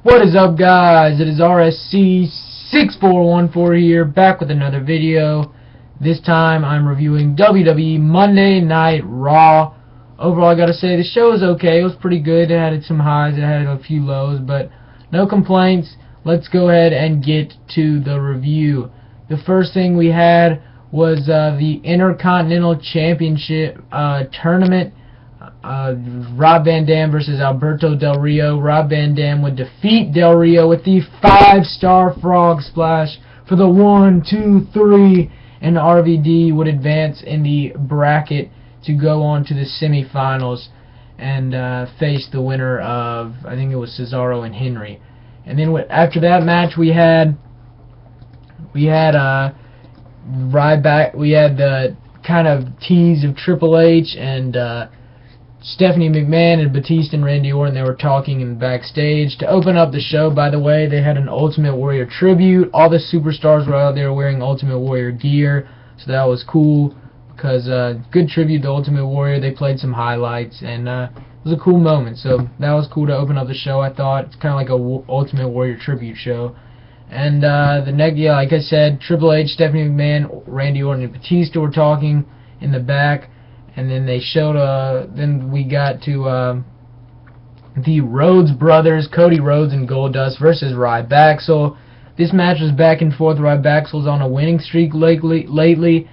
What is up, guys? It is RSC6414 here, back with another video. This time I'm reviewing WWE Monday Night Raw. Overall, I gotta say the show was okay. It was pretty good. It had some highs, it had a few lows, but no complaints. Let's go ahead and get to the review. The first thing we had was the Intercontinental Championship tournament. Rob Van Dam versus Alberto Del Rio. Rob Van Dam would defeat Del Rio with the 5-star frog splash for the 1, 2, 3, and RVD would advance in the bracket to go on to the semifinals and face the winner of, I think it was Cesaro and Henry. And then after that match we had Ryback. We had the kind of tease of Triple H and Stephanie McMahon and Batista and Randy Orton. They were talking in backstage. To open up the show, by the way, they had an Ultimate Warrior tribute. All the superstars were out there wearing Ultimate Warrior gear, so that was cool because good tribute to Ultimate Warrior. They played some highlights, and it was a cool moment. So that was cool to open up the show. I thought it's kind of like a Ultimate Warrior tribute show. And like I said, Triple H, Stephanie McMahon, Randy Orton, and Batista were talking in the back. And then they showed, then we got to the Rhodes brothers, Cody Rhodes and Goldust versus Ryback. This match was back and forth. Ryback's on a winning streak lately.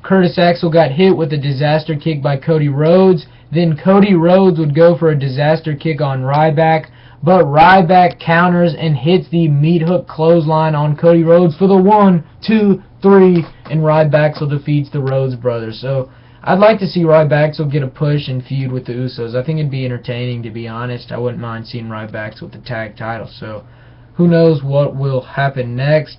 Curtis Axel got hit with a disaster kick by Cody Rhodes. Then Cody Rhodes would go for a disaster kick on Ryback, but Ryback counters and hits the meat hook clothesline on Cody Rhodes for the 1, 2, 3, and Ryback defeats the Rhodes brothers. So I'd like to see Ryback get a push and feud with the Usos. I think it'd be entertaining, to be honest. I wouldn't mind seeing Ryback with the tag title. So who knows what will happen next.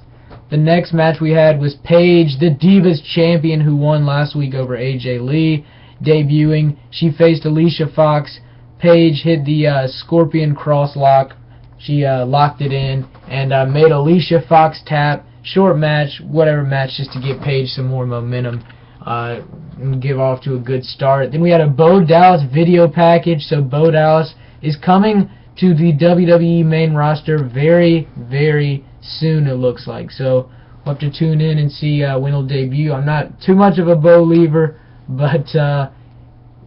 The next match we had was Paige, the Divas champion, who won last week over AJ Lee, debuting. She faced Alicia Fox. Paige hit the Scorpion cross lock. She locked it in and made Alicia Fox tap. Short match, whatever match, just to give Paige some more momentum. And give off to a good start. Then we had a Bo Dallas video package. So Bo Dallas is coming to the WWE main roster very, very soon, it looks like. So we'll have to tune in and see when he'll debut. I'm not too much of a Bo lever, but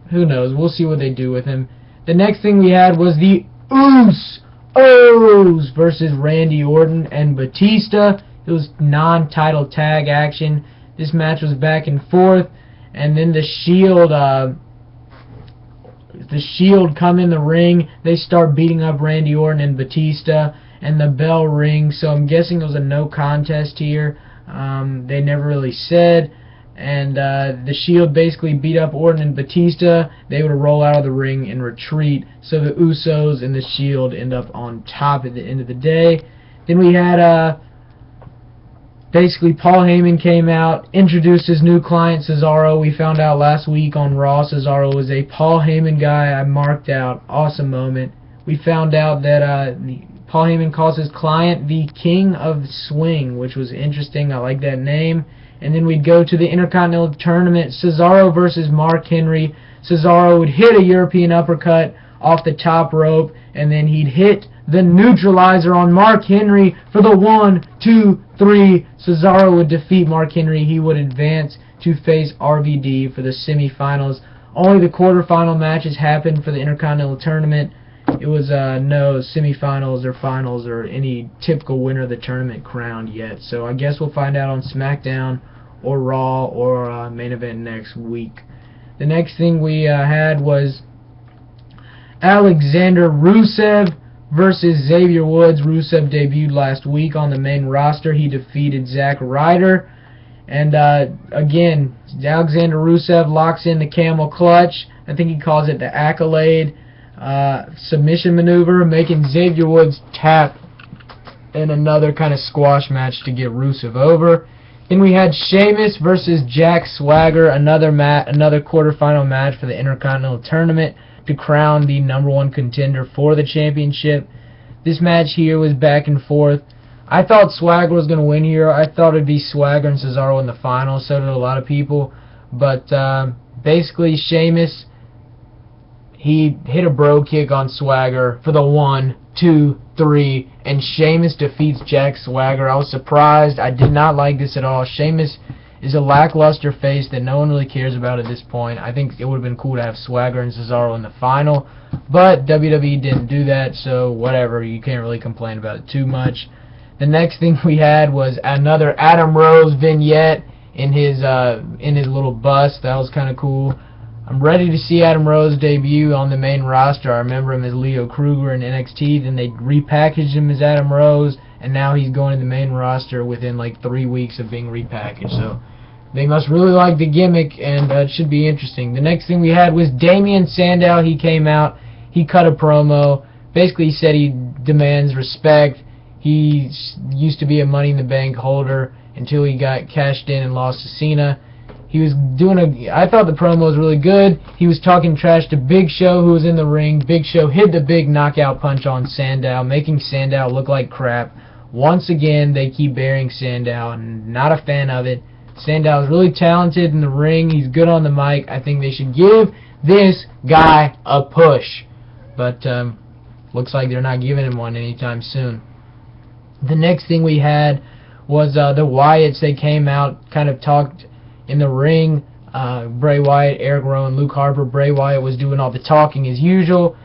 who knows? We'll see what they do with him. The next thing we had was the Usos versus Randy Orton and Batista. It was non-title tag action. This match was back and forth, and then the Shield come in the ring. They start beating up Randy Orton and Batista, and the bell rings. So I'm guessing it was a no contest here. They never really said. And the Shield basically beat up Orton and Batista. They would roll out of the ring and retreat. So the Usos and the Shield end up on top at the end of the day. Then we had basically, Paul Heyman came out, introduced his new client, Cesaro. We found out last week on Raw, Cesaro was a Paul Heyman guy. I marked out. Awesome moment. We found out that Paul Heyman calls his client the King of Swing, which was interesting. I like that name. And then we'd go to the Intercontinental Tournament, Cesaro versus Mark Henry. Cesaro would hit a European uppercut off the top rope, and then he'd hit the neutralizer on Mark Henry for the 1, 2, 3. Cesaro would defeat Mark Henry. He would advance to face RVD for the semifinals. Only the quarterfinal matches happened for the Intercontinental Tournament. It was no semifinals or finals or any typical winner of the tournament crowned yet. So I guess we'll find out on SmackDown or Raw or main event next week. The next thing we had was Alexander Rusev versus Xavier Woods. Rusev debuted last week on the main roster. He defeated Zack Ryder. And again, Alexander Rusev locks in the camel clutch. I think he calls it the accolade submission maneuver, making Xavier Woods tap in another kind of squash match to get Rusev over. Then we had Sheamus versus Jack Swagger, another quarterfinal match for the Intercontinental Tournament to crown the #1 contender for the championship. This match here was back and forth. I thought Swagger was going to win here. I thought it'd be Swagger and Cesaro in the final. So did a lot of people. But basically, Sheamus, he hit a bro kick on Swagger for the 1, 2, 3, and Sheamus defeats Jack Swagger. I was surprised. I did not like this at all. Sheamus is a lackluster face that no one really cares about at this point. I think it would have been cool to have Swagger and Cesaro in the final, but WWE didn't do that, so whatever. You can't really complain about it too much. The next thing we had was another Adam Rose vignette in his little bust. That was kind of cool. I'm ready to see Adam Rose debut on the main roster. I remember him as Leo Kruger in NXT. Then they repackaged him as Adam Rose, and now he's going to the main roster within like 3 weeks of being repackaged. So they must really like the gimmick, and it should be interesting. The next thing we had was Damian Sandow. He came out. He cut a promo. Basically, he said he demands respect. He used to be a Money in the Bank holder until he got cashed in and lost to Cena. He was I thought the promo was really good. He was talking trash to Big Show, who was in the ring. Big Show hit the big knockout punch on Sandow, making Sandow look like crap. Once again, they keep burying Sandow, and not a fan of it. Sandow is really talented in the ring. He's good on the mic. I think they should give this guy a push. But looks like they're not giving him one anytime soon. The next thing we had was the Wyatts. They came out, kind of talked in the ring. Bray Wyatt, Eric Rowan, Luke Harper. Bray Wyatt was doing all the talking as usual.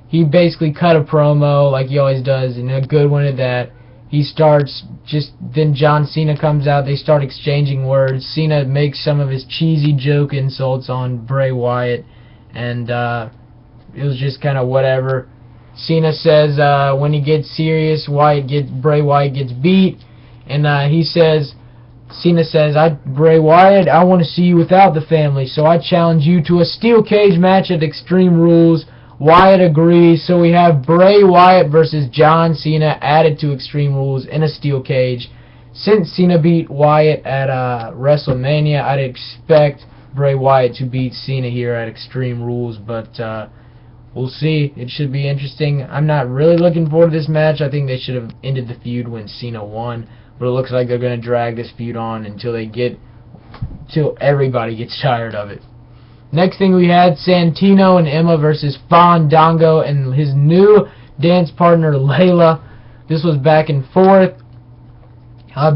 He basically cut a promo like he always does, and a good one at that. He starts then John Cena comes out. They start exchanging words. Cena makes some of his cheesy joke insults on Bray Wyatt, and it was just kind of whatever. Cena says when he gets serious, Bray Wyatt gets beat, and Cena says, Bray Wyatt, I want to see you without the family, so I challenge you to a steel cage match at Extreme Rules. Wyatt agrees, so we have Bray Wyatt versus John Cena added to Extreme Rules in a steel cage. Since Cena beat Wyatt at WrestleMania, I'd expect Bray Wyatt to beat Cena here at Extreme Rules, but we'll see. It should be interesting. I'm not really looking forward to this match. I think they should have ended the feud when Cena won. But it looks like they're going to drag this feud on until everybody gets tired of it. Next thing we had Santino and Emma versus Fandango and his new dance partner Layla. This was back and forth.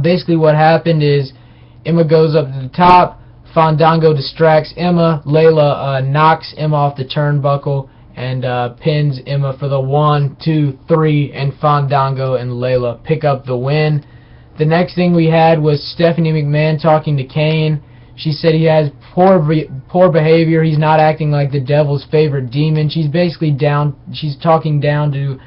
Basically what happened is Emma goes up to the top. Fandango distracts Emma. Layla knocks Emma off the turnbuckle and pins Emma for the 1, 2, 3, and Fandango and Layla pick up the win. The next thing we had was Stephanie McMahon talking to Kane. She said he has poor behavior. He's not acting like the devil's favorite demon. She's basically she's talking down to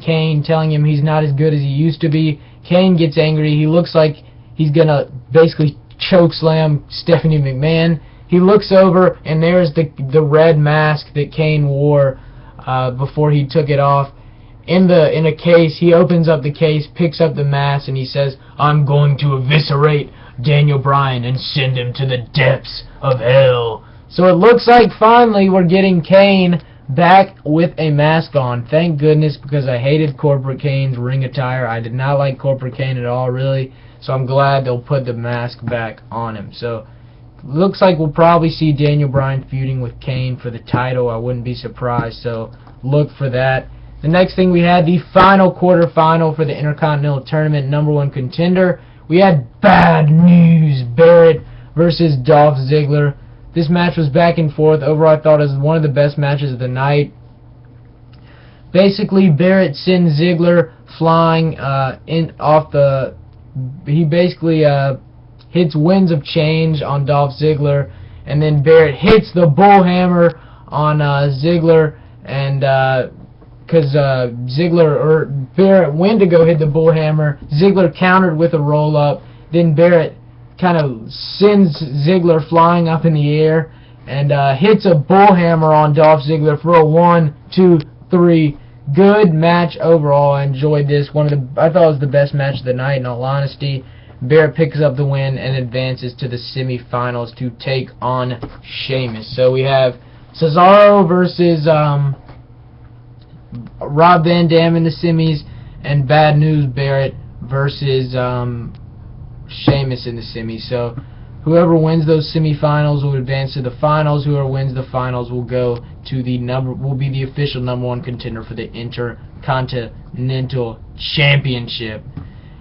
Kane, telling him he's not as good as he used to be. Kane gets angry. He looks like he's going to basically chokeslam Stephanie McMahon. He looks over, and there's the red mask that Kane wore before he took it off. In a case, he opens up the case, picks up the mask, and he says, I'm going to eviscerate Daniel Bryan and send him to the depths of hell. So it looks like finally we're getting Kane back with a mask on. Thank goodness, because I hated Corporate Kane's ring attire. I did not like Corporate Kane at all, really. So I'm glad they'll put the mask back on him. So looks like we'll probably see Daniel Bryan feuding with Kane for the title. I wouldn't be surprised, so look for that. The next thing we had the final quarterfinal for the Intercontinental Tournament #1 contender. We had Bad News Barrett versus Dolph Ziggler. This match was back and forth. Overall, I thought it was one of the best matches of the night. Basically, Barrett sends Ziggler flying he basically hits Winds of Change on Dolph Ziggler, and then Barrett hits the Bullhammer on Ziggler, and because Barrett went to go hit the Bullhammer, Ziggler countered with a roll-up, then Barrett kind of sends Ziggler flying up in the air, and hits a Bullhammer on Dolph Ziggler for a 1, 2, 3. Good match overall. I enjoyed this. I thought it was the best match of the night, in all honesty. Barrett picks up the win and advances to the semifinals to take on Sheamus. So we have Cesaro versus Rob Van Dam in the semis, and Bad News Barrett versus Sheamus in the semis. So Whoever wins those semifinals will advance to the finals. Whoever wins the finals will go to the will be the official #1 contender for the Intercontinental Championship.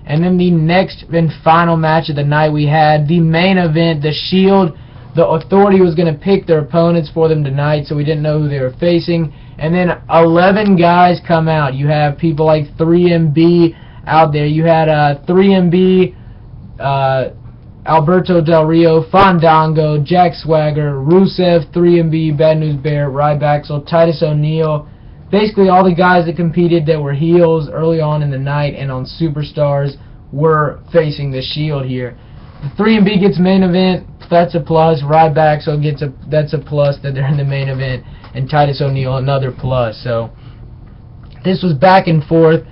And then the next and final match of the night, we had the main event, the Shield. The Authority was going to pick their opponents for them tonight, so we didn't know who they were facing. And then 11 guys come out. You have people like 3MB out there. You had 3MB, Alberto Del Rio, Fandango, Jack Swagger, Rusev, 3MB, Bad News Bear, Ryback, Titus O'Neil. Basically all the guys that competed that were heels early on in the night and on Superstars were facing the Shield here. The 3MB gets main event, that's a plus. Ryback gets that's a plus that they're in the main event, and Titus O'Neil another plus. So this was back and forth.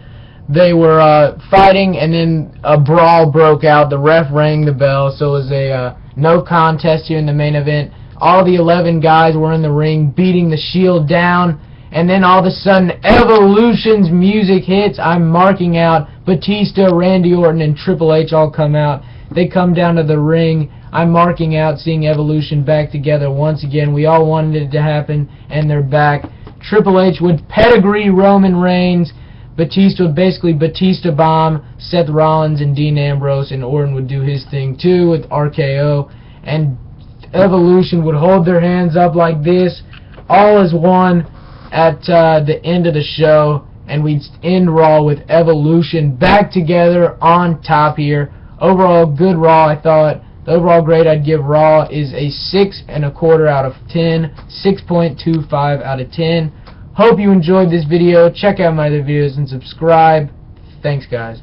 They were fighting, and then a brawl broke out. The ref rang the bell, so it was a no contest here in the main event. All the 11 guys were in the ring beating the Shield down, and then all of a sudden Evolution's music hits. I'm marking out Batista, Randy Orton, and Triple H all come out. They come down to the ring. I'm marking out seeing Evolution back together once again. We all wanted it to happen, and they're back. Triple H would pedigree Roman Reigns. Batista would basically Batista bomb Seth Rollins and Dean Ambrose, and Orton would do his thing too with RKO. And Evolution would hold their hands up like this, all as one, at the end of the show, and we'd end Raw with Evolution back together on top here. Overall, good Raw, I thought. The overall grade I'd give Raw is a 6.25 out of 10, 6.25 out of 10. Hope you enjoyed this video. Check out my other videos and subscribe. Thanks, guys.